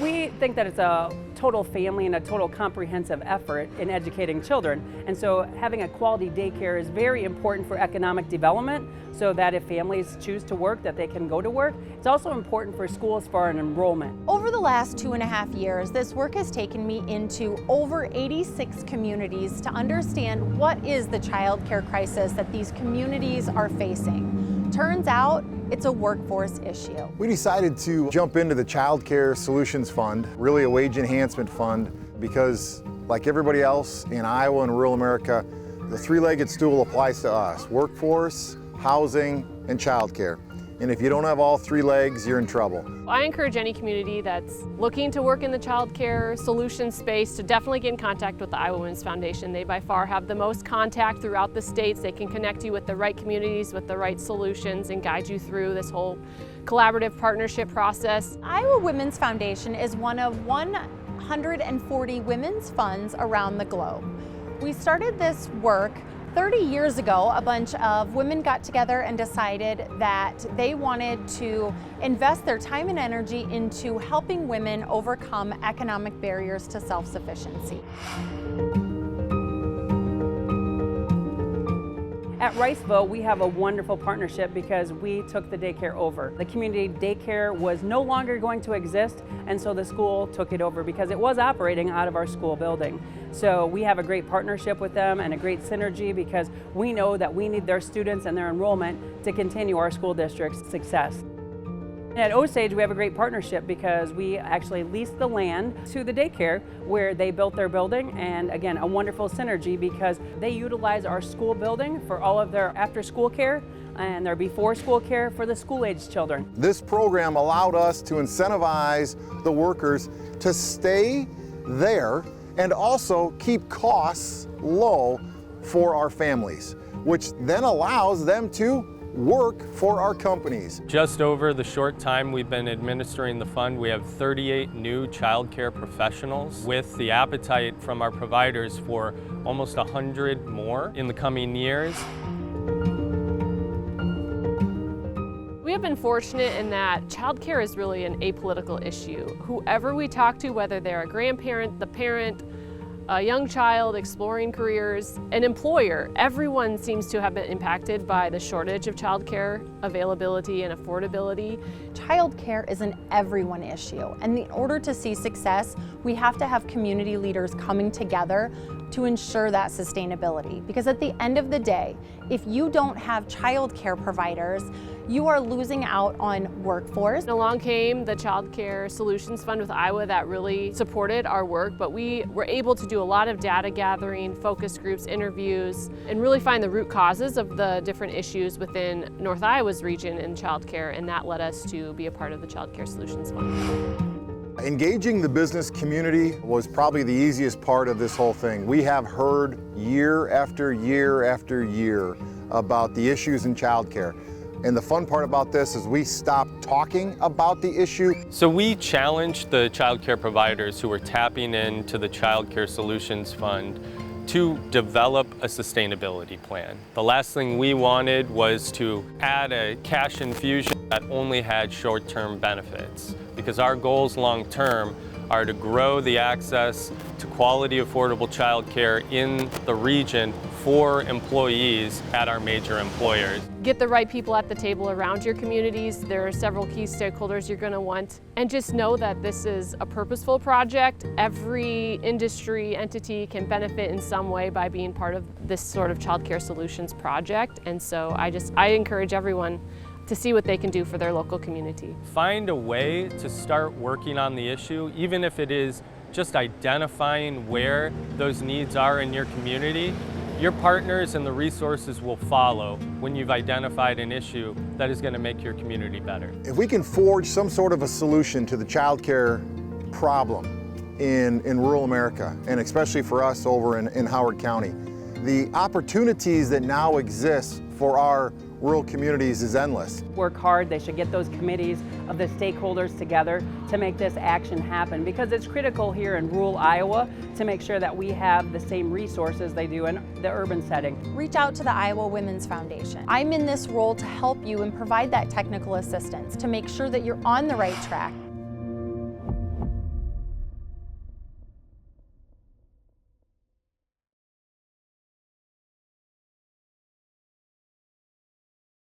We think that it's a total family and a total comprehensive effort in educating children. And so having a quality daycare is very important for economic development, so that if families choose to work, that they can go to work. It's also important for schools for an enrollment. Over the last 2.5 years, this work has taken me into over 86 communities to understand what is the child care crisis that these communities are facing. Turns out, it's a workforce issue. We decided to jump into the Childcare Solutions Fund, really a wage enhancement fund, because like everybody else in Iowa and rural America, the three-legged stool applies to us: workforce, housing, and childcare. And if you don't have all three legs, you're in trouble. I encourage any community that's looking to work in the child care solution space to definitely get in contact with the Iowa Women's Foundation. They by far have the most contact throughout the states. They can connect you with the right communities, with the right solutions, and guide you through this whole collaborative partnership process. Iowa Women's Foundation is one of 140 women's funds around the globe. We started this work 30 years ago. A bunch of women got together and decided that they wanted to invest their time and energy into helping women overcome economic barriers to self-sufficiency. At Riceville, we have a wonderful partnership because we took the daycare over. The community daycare was no longer going to exist, and so the school took it over because it was operating out of our school building. So we have a great partnership with them and a great synergy because we know that we need their students and their enrollment to continue our school district's success. At Osage, we have a great partnership because we actually leased the land to the daycare where they built their building, and again, a wonderful synergy because they utilize our school building for all of their after-school care and their before-school care for the school-aged children. This program allowed us to incentivize the workers to stay there and also keep costs low for our families, which then allows them to work for our companies. Just over the short time we've been administering the fund, we have 38 new child care professionals with the appetite from our providers for almost 100 more in the coming years. We have been fortunate in that childcare is really an apolitical issue. Whoever we talk to, whether they're a grandparent, the parent, a young child exploring careers, an employer, everyone seems to have been impacted by the shortage of childcare availability and affordability. Childcare is an everyone issue, and in order to see success, we have to have community leaders coming together to ensure that sustainability. Because at the end of the day, if you don't have childcare providers, you are losing out on workforce. Along came the Childcare Solutions Fund with Iowa that really supported our work, but we were able to do a lot of data gathering, focus groups, interviews, and really find the root causes of the different issues within North Iowa's region in childcare, and that led us to be a part of the Childcare Solutions Fund. Engaging the business community was probably the easiest part of this whole thing. We have heard year after year after year about the issues in childcare. And the fun part about this is we stopped talking about the issue. So we challenged the child care providers who were tapping into the Child Care Solutions Fund to develop a sustainability plan. The last thing we wanted was to add a cash infusion that only had short-term benefits, because our goals long-term are to grow the access to quality, affordable childcare in the region for employees at our major employers. Get the right people at the table around your communities. There are several key stakeholders you're going to want. And just know that this is a purposeful project. Every industry entity can benefit in some way by being part of this sort of childcare solutions project. And so I encourage everyone to see what they can do for their local community. Find a way to start working on the issue, even if it is just identifying where those needs are in your community. Your partners and the resources will follow when you've identified an issue that is going to make your community better. If we can forge some sort of a solution to the childcare problem in rural America, and especially for us over in Howard County, the opportunities that now exist for our rural communities is endless. Work hard, they should get those committees of the stakeholders together to make this action happen, because it's critical here in rural Iowa to make sure that we have the same resources they do in the urban setting. Reach out to the Iowa Women's Foundation. I'm in this role to help you and provide that technical assistance to make sure that you're on the right track.